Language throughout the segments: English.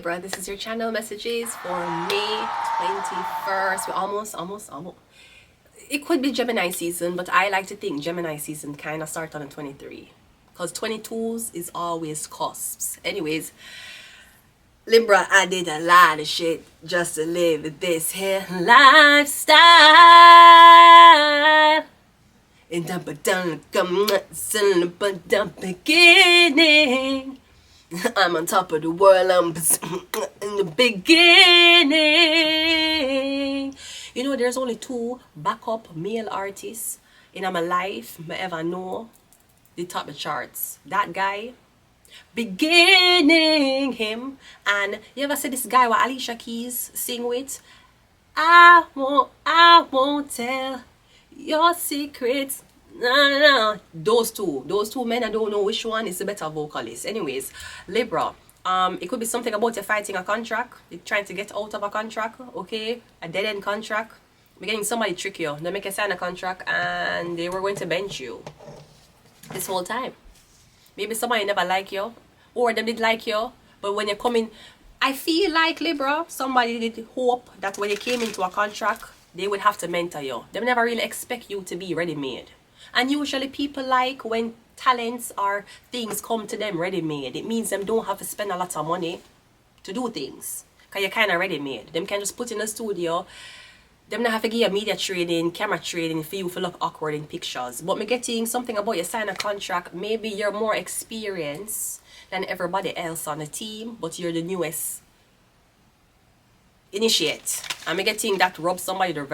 Libra. This is your channel messages for May 21st. We're almost. It could be Gemini season, but I like to think Gemini season kind of start on the 23. Because 22s is always cusps. Anyways, Libra, I did a lot of shit just to live this here lifestyle. In the beginning, I'm on top of the world. I'm in the beginning. You know, there's only 2 backup male artists in my life I ever know. They top the charts. That guy, beginning him, and you ever see this guy what Alicia Keys sing with? I won't tell your secrets. No. Those two men, I don't know which one is the better vocalist. Anyways, Libra, it could be something about you fighting a contract. You're trying to get out of a contract, okay? A dead-end contract. You're getting somebody trick you. They make you sign a contract and they were going to bench you this whole time. Maybe somebody never like you, or they did like you, but when you come in, I feel like Libra, somebody did hope that when you came into a contract, they would have to mentor you. They never really expect you to be ready-made. And usually people like when talents or things come to them ready-made. It means them don't have to spend a lot of money to do things, because you're kind of ready-made. Them can just put in a studio. Them not have to give you media training, camera training for you to look awkward in pictures. But me getting something about you sign a contract, maybe you're more experienced than everybody else on the team, but you're the newest initiate. I'm getting that rub somebody the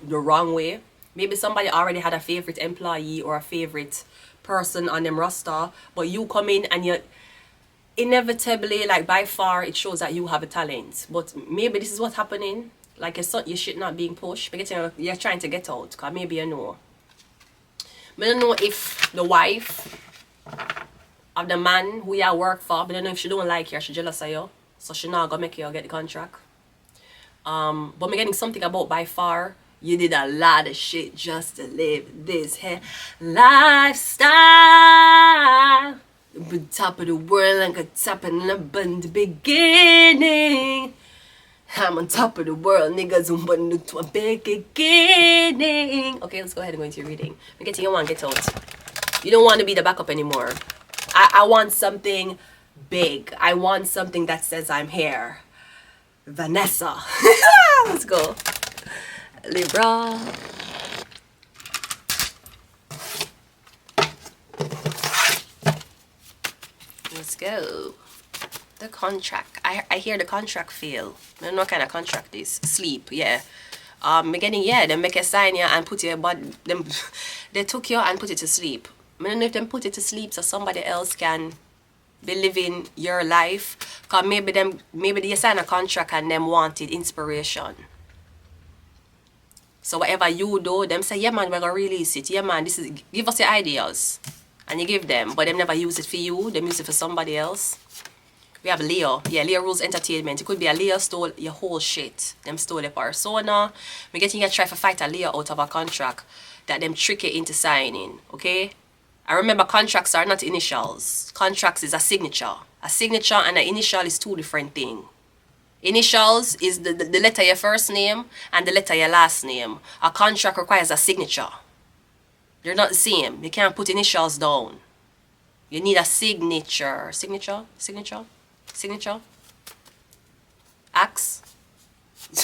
wrong way. Maybe somebody already had a favorite employee or a favorite person on them roster, but you come in and you inevitably, like by far, it shows that you have a talent. But maybe this is what's happening. Like your shit not being pushed. You're trying to get out, because maybe you know. I don't know if the wife of the man who you work for, I don't know if she don't like you or she jealous of you, so she not gonna make you get the contract. But I'm getting something about by far you did a lot of shit just to live this here lifestyle. Top of the world like a top in the beginning. I'm on top of the world, niggas. To a beginning. Okay, let's go ahead and go into your reading. I'm getting you want to get out. You don't want to be the backup anymore. I want something big. I want something that says I'm here. Vanessa. Let's go. Libra. Let's go. The contract. I hear the contract fail. I don't know what kind of contract this. Sleep, yeah. Beginning, yeah, they make a sign you and put your body. They took you and put it to sleep. I don't know if they put it to sleep so somebody else can be living your life. Cause maybe they sign a contract and them wanted inspiration. So whatever you do, them say, yeah man, we're gonna release it. Yeah man, this is, give us your ideas. And you give them, but them never use it for you, them use it for somebody else. We have Leo. Yeah, Leo rules entertainment. It could be a Leo stole your whole shit. Them stole your persona. We're getting you try to fight a Leo out of a contract that them trick you into signing. Okay? I remember contracts are not initials. Contracts is a signature. A signature and an initial is 2 different things. Initials is the letter of your first name and the letter of your last name. A contract requires a signature. They're not the same. You can't put initials down. You need a signature. Signature? Axe.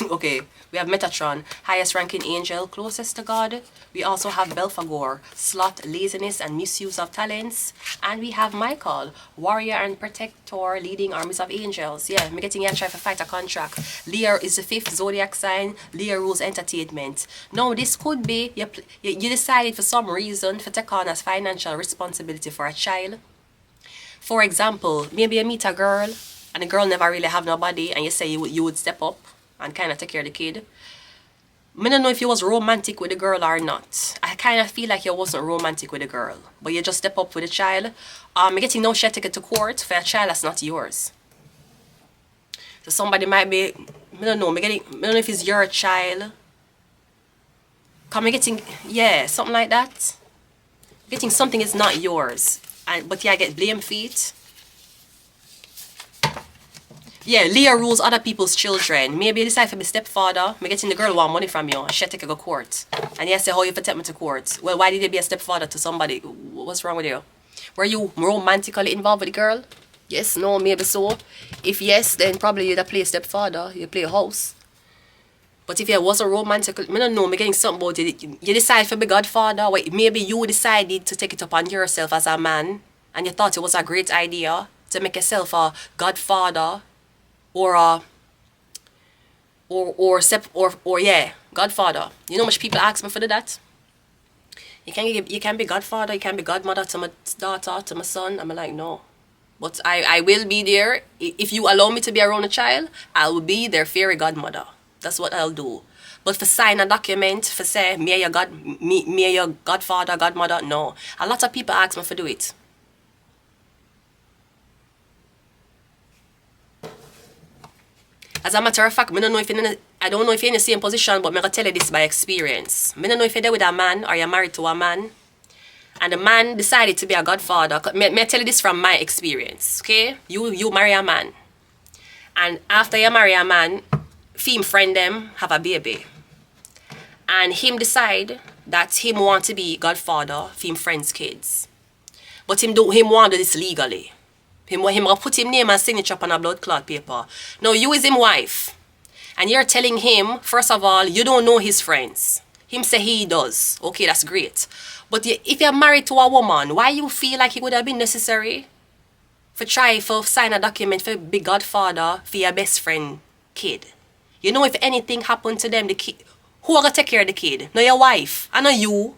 Okay, we have Metatron, highest ranking angel, closest to God. We also have Belphegor, sloth, laziness, and misuse of talents. And we have Michael, warrior and protector, leading armies of angels. Yeah, I'm getting here try to fight a contract. Leo is the 5th zodiac sign. Leo rules entertainment. Now, this could be you decided for some reason to take on as financial responsibility for a child. For example, maybe you meet a girl and the girl never really have nobody, and you say you would step up and kind of take care of the kid. I don't know if you was romantic with the girl or not. I kind of feel like you wasn't romantic with the girl, but you just step up with the child. You're getting no share ticket to court for a child that's not yours. So somebody might be, I don't know if it's your child. Come getting, yeah, something like that. Getting something is not yours, but yeah, I get blame for it. Yeah, Leah rules other people's children. Maybe you decide to be stepfather. Me getting the girl want money from you. She take her to court. And you say, how you for take me to court? Well, why did you be a stepfather to somebody? What's wrong with you? Were you romantically involved with the girl? Yes, no, maybe so. If yes, then probably you'd play stepfather. You play a house. But if you wasn't romantic, I don't know, I'm getting something about it. You decide to be godfather. Wait, maybe you decided to take it upon yourself as a man. And you thought it was a great idea to make yourself a godfather. Or yeah, godfather. You know how much people ask me for that? You can be godfather, you can be godmother to my daughter, to my son. I'm like, no. But I will be there. If you allow me to be around a child, I will be their fairy godmother. That's what I'll do. But for sign a document, for say, me your godfather, godmother, no. A lot of people ask me for do it. As a matter of fact, I don't know if you're in the same position, but I'm going to tell you this by experience. I don't know if you're there with a man or you're married to a man, and the man decided to be a godfather. May I tell you this from my experience, okay? You marry a man, and after you marry a man, him friend them have a baby. And him decide that him want to be godfather for him friend's kids. But him want to do this legally. Him put him name and signature on a blood clot paper. Now you is him wife. And you're telling him, first of all, you don't know his friends. Him say he does. Okay, that's great. But if you're married to a woman, why you feel like it would have been necessary for sign a document for be godfather for your best friend kid? You know, if anything happened to them, the kid, who are going to take care of the kid? Not your wife, and not you.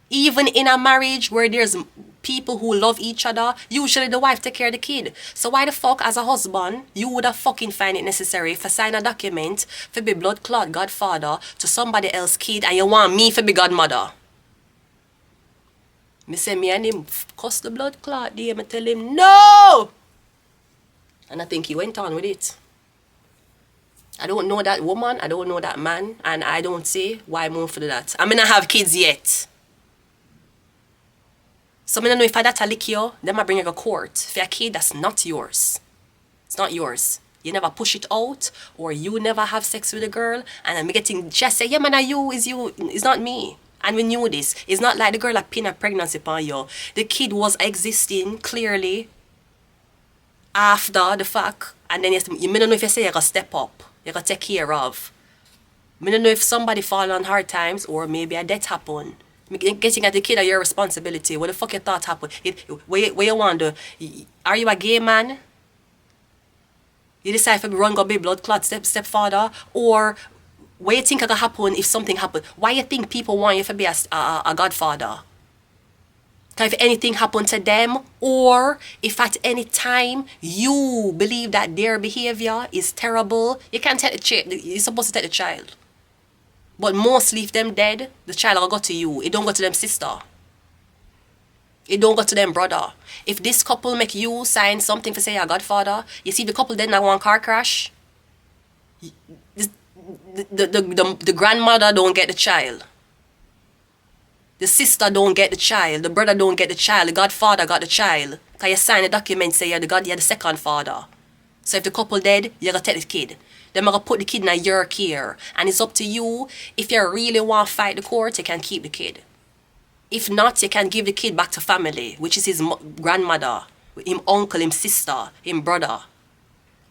Even in a marriage where there's people who love each other, usually the wife take care of the kid. So why the fuck, as a husband, you would have fucking find it necessary for sign a document for be blood clot godfather to somebody else's kid, and you want me for be godmother? Me say me and him cuss the blood clot there. Me tell him no, and I think he went on with it. I don't know that woman, I don't know that man, and I don't say why I'm for that. I mean, I have kids yet. So I don't know if I that a lick you, then I bring you to court for a kid that's not yours. It's not yours. You never push it out, or you never have sex with a girl, and I'm getting just say, yeah man, you, it's not me. And we knew this. It's not like the girl that pinned a pregnancy upon you. The kid was existing clearly after the fact, and then you don't know if you say you're gonna step up, you're gonna take care of. I don't know if somebody fall on hard times, or maybe a death happen. Getting at the kid are your responsibility. What the fuck you thought happened? Where you want to? Are you a gay man? You decide to run go be blood clot stepfather, or what you think gonna happen if something happen? Why you think people want you to be a godfather? If anything happened to them, or if at any time you believe that their behavior is terrible, you can't take the child. You're supposed to take the child. But mostly if them dead, the child will go to you. It don't go to them sister. It don't go to them brother. If this couple make you sign something for say your godfather, you see the couple then that one car crash, the grandmother don't get the child. The sister don't get the child. The brother don't get the child. The godfather got the child. Because you sign a document say you're the second father. So if the couple dead, you're going to take the kid. Then I'm going to put the kid in your care. And it's up to you. If you really want to fight the court, you can keep the kid. If not, you can give the kid back to family, which is his grandmother, him uncle, him sister, him brother.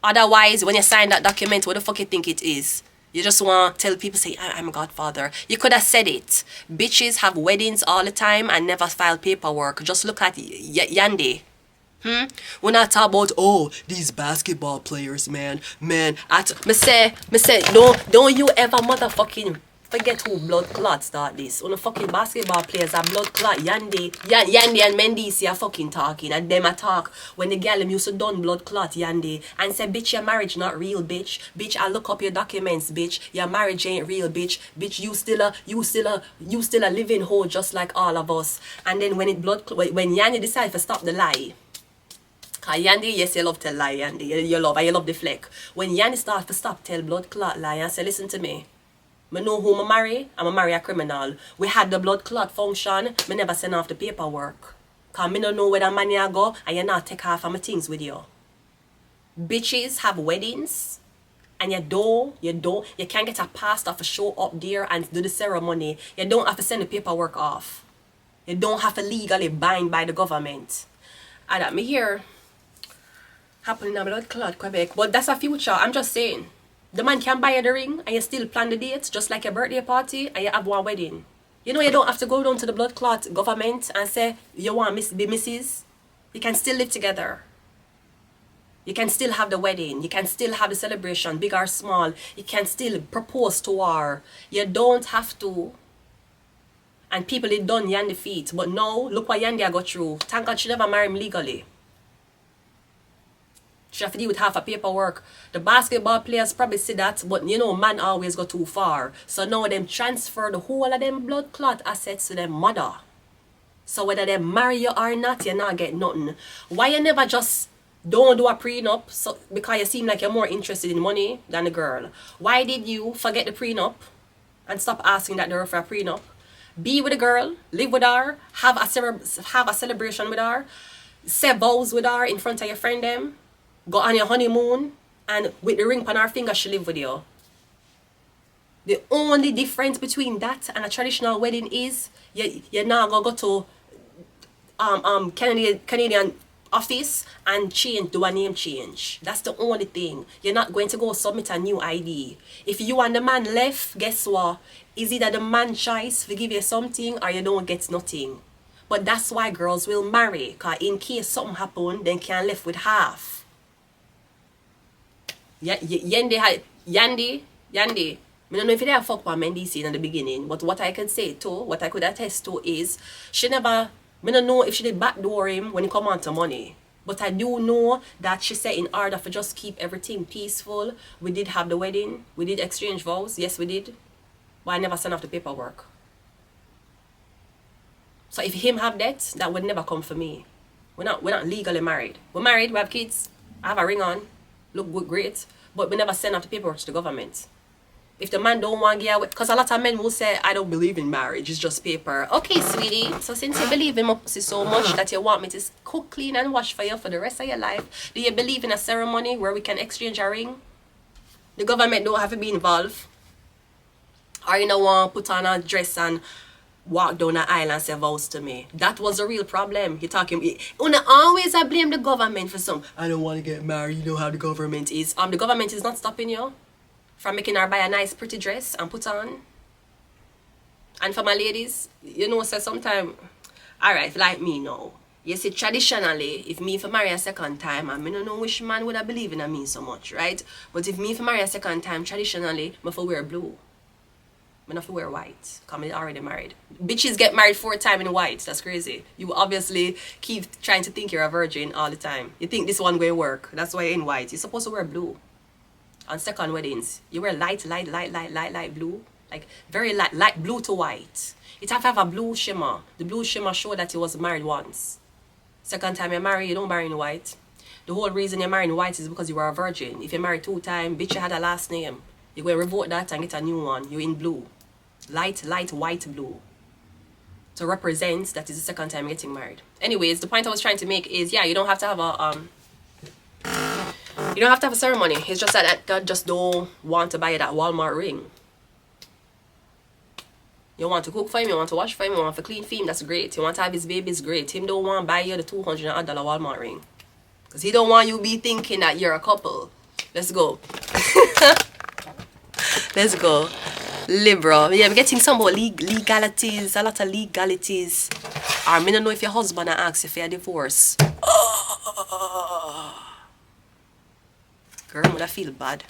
Otherwise, when you sign that document, what the fuck you think it is? You just want to tell people, say, I'm a godfather. You could have said it. Bitches have weddings all the time and never file paperwork. Just look at Yandy. We're not talking about, oh, these basketball players, man. Me say, don't you ever motherfucking forget who blood clot start this. When the fucking basketball players are blood clot, Yandy and Mendy's are fucking talking, and them a talk when the gal used to done blood clot Yandy and say, bitch, your marriage not real, bitch. Bitch, I look up your documents, bitch. Your marriage ain't real, bitch. Bitch, you still a living hoe just like all of us. And then when Yandy decide to stop the lie. Cause Yandy, yes, you love to lie, Yandy. You love the fleck. When Yandy start to stop tell blood clot lie and say, listen to me. I know who I marry. I'm marry a criminal. We had the blood clot function. I never send off the paperwork. Cause I don't know where the money I go and you not take half of my things with you. Bitches have weddings and you can't get a pastor to show up there and do the ceremony. You don't have to send the paperwork off. You don't have to legally bind by the government. And that me here happening in blood clot Quebec. But that's a future. I'm just saying. The man can buy you the ring and you still plan the dates just like a birthday party and you have one wedding. You know you don't have to go down to the blood clot government and say you want be Mrs. You can still live together. You can still have the wedding. You can still have the celebration, big or small. You can still propose to her. You don't have to. And people did done Yandy feet. But now, look what Yandy I got through. Thank God she never married him legally. She have to deal with half a paperwork. The basketball players probably see that, but you know, man always go too far. So now them transfer the whole of them blood clot assets to them mother. So whether they marry you or not, you not get nothing. Why you never just don't do a prenup? So because you seem like you're more interested in money than the girl. Why did you forget the prenup and stop asking that girl for a prenup? Be with the girl, live with her, have a celebration with her, say vows with her in front of your friend them. Go on your honeymoon and with the ring on her finger she live with you. The only difference between that and a traditional wedding is you're not gonna go to Canadian office and do a name change. That's the only thing. You're not going to go submit a new ID. If you and the man left, guess what? Is either the man choice to give you something or you don't get nothing. But that's why girls will marry, because in case something happen, then can left with half. Yandy, I don't know if it had fuck with Mendy scene in the beginning, but what I can say to, what I could attest to is, I don't know if she did backdoor him when he come on to money. But I do know that she said in order for just keep everything peaceful, we did have the wedding, we did exchange vows, yes we did, but I never sent off the paperwork. So if him have that would never come for me. We're not legally married. We're married, we have kids, I have a ring on. Look good, great, but we never send out the paperwork to the government. If the man don't want to get away, because a lot of men will say, I don't believe in marriage, it's just paper. Okay, sweetie, so since you believe in my pussy so much that you want me to cook, clean, and wash for you for the rest of your life, do you believe in a ceremony where we can exchange a ring? The government don't have to be involved. Or you don't want to put on a dress and walk down the aisle and say vows to me. That was a real problem. You're talking, you always blame the government for some. I don't want to get married, you know how the government is. The government is not stopping you from making her buy a nice pretty dress and put on. And for my ladies, you know, say sometime, alright, like me now. You see, traditionally, if me for marry a second time, I don't know which man would I believe in me so much, right? But if me for marry a second time, traditionally, I for wear blue. I don't wear white, because I'm already married. Bitches get married 4 times in white. That's crazy. You obviously keep trying to think you're a virgin all the time. You think this one way work. That's why you're in white. You're supposed to wear blue. On second weddings, you wear light blue. Like very light blue to white. It have to have a blue shimmer. The blue shimmer show that you was married once. Second time you're married, you don't marry in white. The whole reason you're married in white is because you were a virgin. If you're married 2 times, bitch, you had a last name. You're going to revoke that and get a new one. You're in blue. Light white blue, to represent that is the second time getting married. Anyways, the point I was trying to make is, yeah, you don't have to have a ceremony. It's just that God just don't want to buy that Walmart ring. You want to cook for him, you want to wash for him, you want to clean for him, that's great. You want to have his babies, great. Him don't want to buy you the $200 Walmart ring, because he don't want you to be thinking that you're a couple. Let's go. Let's go. LIBRA. Yeah, I'm getting some more legalities, a lot of legalities. Or I don't know if your husband asks you for a divorce. Oh. Girl, would I feel bad?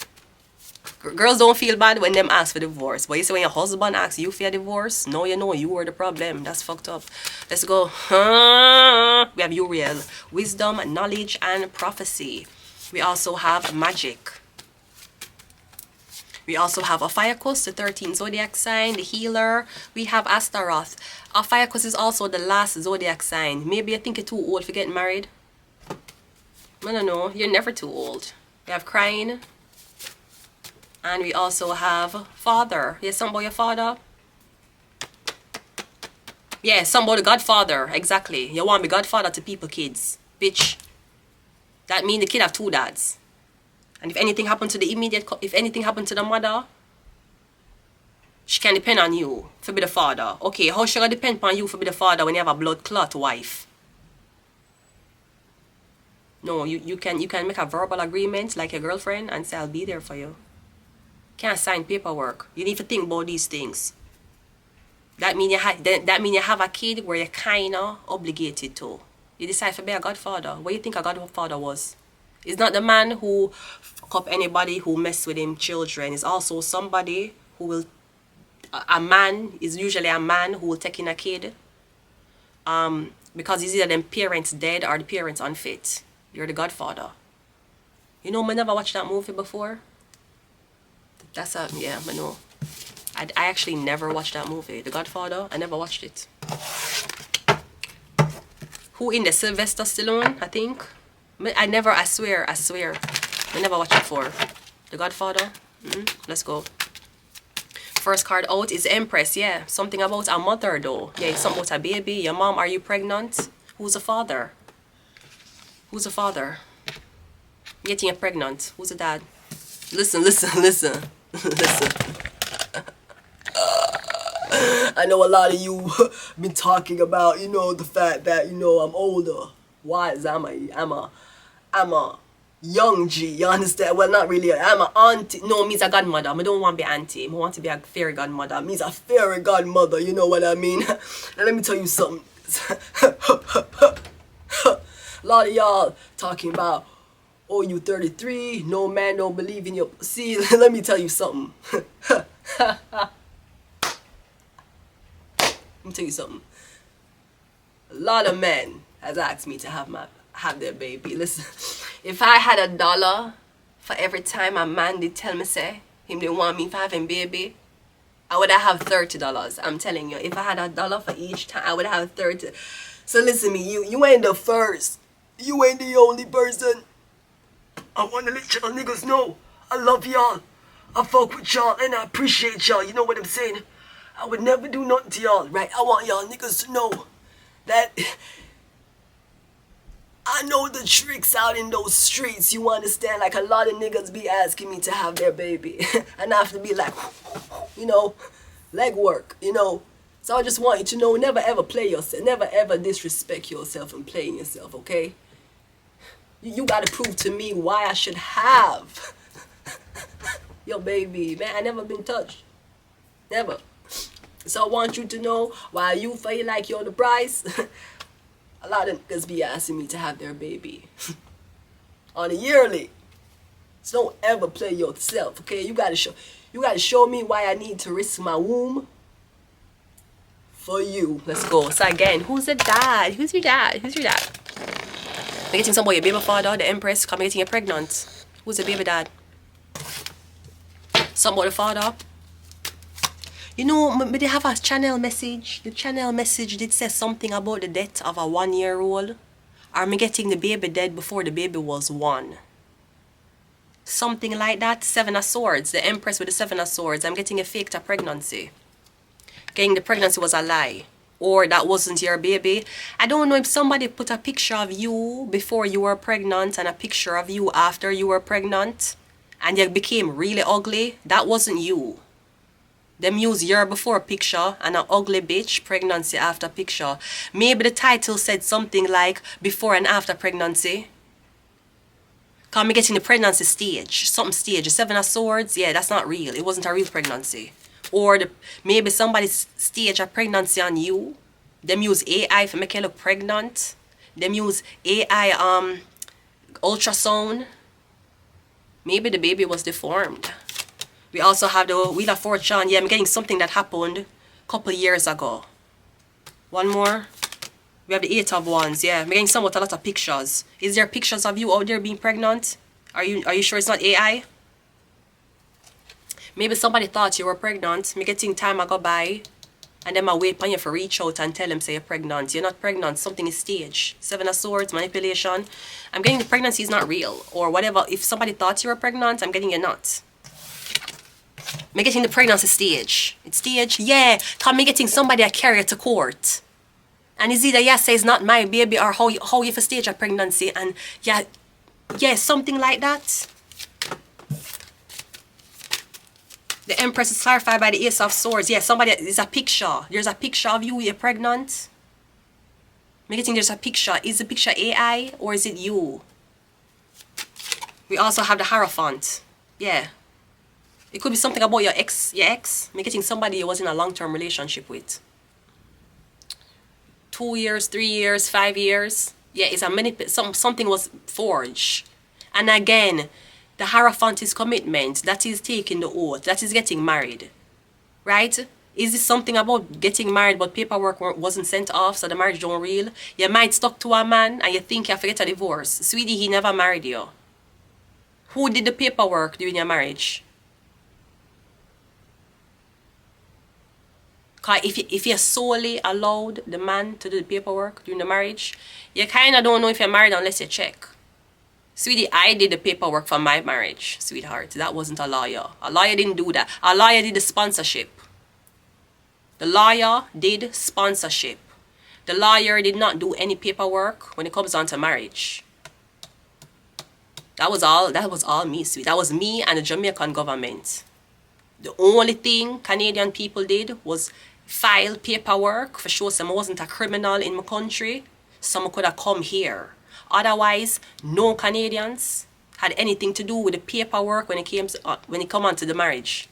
Girls don't feel bad when them ask for divorce. But you see when your husband asks you for a divorce, no, you know you were the problem. That's fucked up. Let's go. We have Uriel. Wisdom, knowledge, and prophecy. We also have magic. We also have Ophiuchus, the 13th zodiac sign, the healer. We have Astaroth. Ophiuchus is also the last zodiac sign. Maybe you think you're too old for getting married. I don't know. You're never too old. We have crying. And we also have father. Yes, something about your father. Yeah, something about the godfather. Exactly. You want to be godfather to people, kids. Bitch. That means the kid have 2 dads. And if anything happened to the if anything happened to the mother, she can depend on you for be the father. Okay, how should I depend on you for be the father when you have a blood clot wife? No, you can make a verbal agreement like your girlfriend and say I'll be there for you. Can't sign paperwork. You need to think about these things. That mean you have a kid where you're kinda obligated to. You decide to be a godfather. What do you think a godfather was? It's not the man who fuck up anybody who mess with him children. It's also somebody who will. A man is usually a man who will take in a kid. Because it's either them parents dead or the parents unfit. You're the godfather. You know, I never watched that movie before. That's a, yeah, I know. I actually never watched that movie. The Godfather, I never watched it. Who in the Sylvester Stallone, I think. I swear. I never watched it before. The Godfather. Let's go. First card out is Empress, yeah. Something about a mother though. Yeah, something about a baby. Your mom, are you pregnant? Who's the father? Who's the father? Getting you pregnant. Who's the dad? Listen. Listen. I know a lot of you been talking about, you know, the fact that, you know, I'm older. Why is I'm a young G, you understand? Well, not really. I'm a auntie. No, means a godmother. I don't want to be auntie. I want to be a fairy godmother. Means a fairy godmother. You know what I mean? Now let me tell you something. A lot of y'all talking about, oh, you 33, no man don't believe in your... See, let me tell you something. Let me tell you something. A lot of men has asked me to have their baby. Listen, if I had $1 for every time a man did tell me say him they want me for having baby, I would have $30. I'm telling you, if I had $1 for each time, I would have 30. So listen me, you ain't the first. You ain't the only person. I want to let y'all niggas know I love y'all. I fuck with y'all and I appreciate y'all. You know what I'm saying? I would never do nothing to y'all, right? I want y'all niggas to know that I know the tricks out in those streets. You understand? Like a lot of niggas be asking me to have their baby. And I have to be like, you know, leg work, you know. So I just want you to know, never ever play yourself. Never ever disrespect yourself and playing yourself, okay? You gotta prove to me why I should have your baby. Man, I never been touched. Never. So I want you to know, why you feel like you're the prize, a lot of niggas be asking me to have their baby. On a yearly. So don't ever play yourself, okay? You gotta show me why I need to risk my womb for you. Let's go. So again, who's the dad? Who's your dad? Who's your dad? We're getting some boy, your baby father, the Empress, come getting you pregnant. Who's the baby dad? Some about the father. You know, they have a channel message. The channel message did say something about the death of a 1-year-old. Are me getting the baby dead before the baby was 1? Something like that. 7 of Swords. The Empress with the 7 of Swords. I'm getting a faked a pregnancy. Getting the pregnancy was a lie. Or that wasn't your baby. I don't know if somebody put a picture of you before you were pregnant and a picture of you after you were pregnant. And you became really ugly. That wasn't you. Them use year before picture and an ugly bitch pregnancy after picture. Maybe the title said something like before and after pregnancy. Cause me getting the pregnancy stage. Something stage. The 7 of Swords. Yeah, that's not real. It wasn't a real pregnancy. Or maybe somebody stage a pregnancy on you. Them use AI for make you look pregnant. Them use AI ultrasound. Maybe the baby was deformed. We also have the Wheel of Fortune. Yeah, I'm getting something that happened a couple years ago. One more. We have the 8 of Wands. Yeah, I'm getting somewhat a lot of pictures. Is there pictures of you out there being pregnant? Are you sure it's not AI? Maybe somebody thought you were pregnant. Me getting time I go by. And then I wait for you for reach out and tell them say you're pregnant. You're not pregnant. Something is staged. 7 of Swords, manipulation. I'm getting the pregnancy is not real. Or whatever. If somebody thought you were pregnant, I'm getting you're not. Me getting the pregnancy stage. It's stage, yeah. Cause me getting somebody I carry to court. And it's either yes say it's not my baby or how you for stage a pregnancy and yeah something like that. The Empress is clarified by the Ace of Swords. Yeah, somebody is a picture. There's a picture of you, you're pregnant. I'm getting there's a picture. Is the picture AI or is it you? We also have the Hierophant. Yeah. It could be something about your ex. I'm getting somebody you was in a long-term relationship with. 2 years, 3 years, 5 years. Yeah, it's a something was forged. And again, the Hierophant is commitment. That is taking the oath. That is getting married. Right? Is this something about getting married but paperwork wasn't sent off so the marriage don't real? You might stuck to a man and you think you have to get a divorce. Sweetie, he never married you. Who did the paperwork during your marriage? Because if you solely allowed the man to do the paperwork during the marriage, you kind of don't know if you're married unless you check. Sweetie, I did the paperwork for my marriage, sweetheart. That wasn't a lawyer. A lawyer didn't do that. A lawyer did the sponsorship. The lawyer did sponsorship. The lawyer did not do any paperwork when it comes down to marriage. That was all me, sweet. That was me and the Jamaican government. The only thing Canadian people did was file paperwork for sure some wasn't a criminal in my country. Some could have come here. Otherwise, no Canadians had anything to do with the paperwork when it come on to the marriage.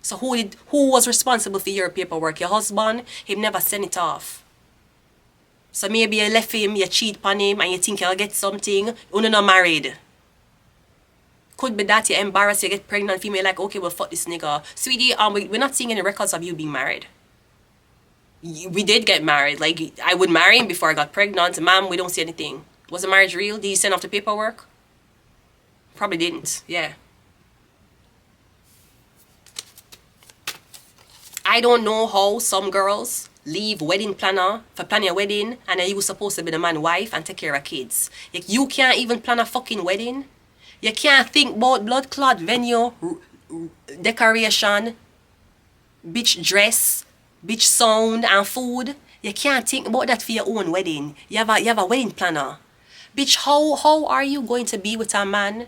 So who was responsible for your paperwork? Your husband? He never sent it off. So maybe you left him, you cheat on him, and you think you'll get something. You're not married. Could be that you're embarrassed, you get pregnant, female like, okay, well, fuck this nigga. Sweetie, we're not seeing any records of you being married. We did get married. Like, I would marry him before I got pregnant. Ma'am, we don't see anything. Was the marriage real? Did you send off the paperwork? Probably didn't. Yeah. I don't know how some girls leave wedding planner for planning a wedding and then you were supposed to be the man's wife and take care of kids. Like, you can't even plan a fucking wedding. You can't think about blood clot venue, decoration, bitch dress, bitch sound and food. You can't think about that for your own wedding. You have a wedding planner. Bitch, how are you going to be with a man?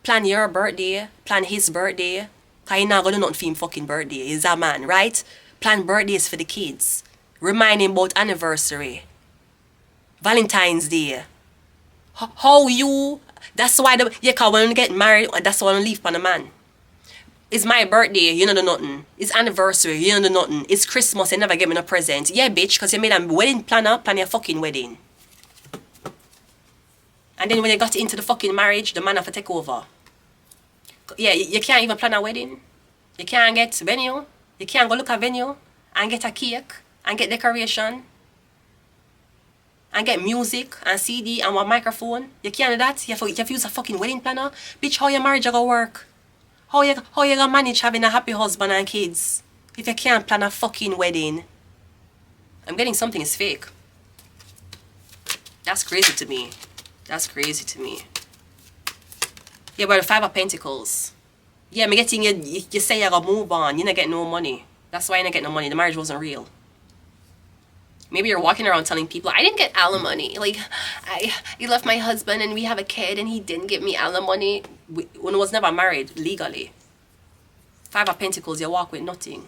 Plan your birthday, plan his birthday. Cause you're not gonna do nothing for him fucking birthday. He's a man, right? Plan birthdays for the kids. Remind him about anniversary. Valentine's Day. How you... That's why cause when you get married, that's why you leave on a man. It's my birthday, you don't do nothing. It's anniversary, you don't do nothing. It's Christmas, you never get me no present. Yeah, bitch, because you made a wedding planner, plan your fucking wedding. And then when you got into the fucking marriage, the man have to take over. Yeah, you can't even plan a wedding. You can't get venue. You can't go look at venue and get a cake and get decoration and get music and CD and one microphone. You can't do that. You have to use a fucking wedding planner. Bitch, how your marriage gonna work? How you gonna manage having a happy husband and kids if you can't plan a fucking wedding? I'm getting something is fake. That's crazy to me. That's crazy to me. Yeah, but the 5 of Pentacles. Yeah, I'm getting you say you're gonna move on. You not get no money. That's why you not get no money. The marriage wasn't real. Maybe you're walking around telling people, I didn't get alimony. Like, he left my husband and we have a kid and he didn't give me alimony. When I was never married legally. 5 of Pentacles, you walk with nothing.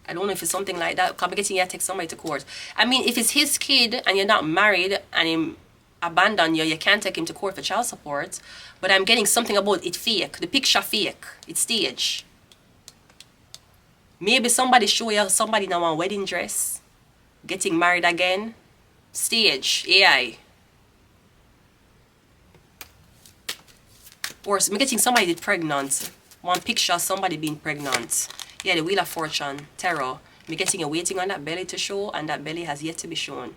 I don't know if it's something like that. Because I'm getting you to take somebody to court. I mean, if it's his kid and you're not married and him abandon you, you can't take him to court for child support. But I'm getting something about it fake. The picture fake. It's staged. Maybe somebody show you somebody in a wedding dress. Getting married again. Stage. AI. Or I'm getting somebody that's pregnant. One picture of somebody being pregnant. Yeah, the Wheel of Fortune. Tarot. I'm getting you waiting on that belly to show. And that belly has yet to be shown.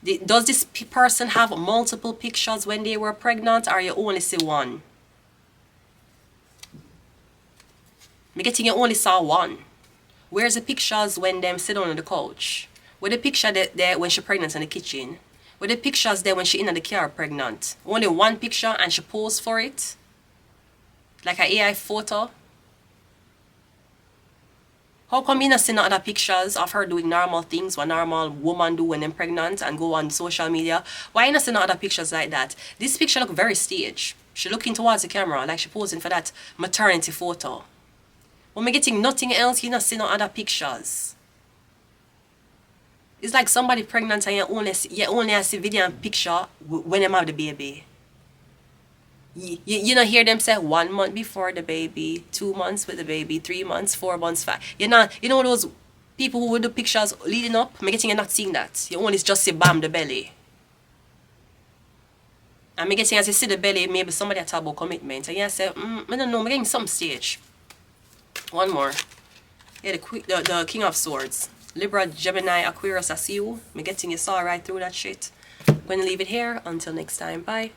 Does this person have multiple pictures when they were pregnant, or you only see one? I'm getting you only saw one. Where's the pictures when them sit on the couch? Where the picture there when she pregnant in the kitchen? Where the pictures there when she in the car pregnant? Only one picture and she posed for it? Like an AI photo? How come you not see no other pictures of her doing normal things what normal woman do when they're pregnant and go on social media? Why you not see no other pictures like that? This picture look very staged. She looking towards the camera like she posing for that maternity photo. When we getting nothing else, you not see no other pictures. It's like somebody pregnant and you only see video and picture when they have the baby. You know hear them say 1 month before the baby, 2 months with the baby, 3 months, 4 months, 5. You know those people who would do pictures leading up, me getting you not seeing that. You only just see bam the belly. And me getting as you see the belly, maybe somebody talk about commitment. And you say, I don't know, I'm getting some stage. One more. Yeah, the King of Swords. Libra, Gemini, Aquarius, I see you. Me getting you saw right through that shit. I'm gonna leave it here. Until next time. Bye.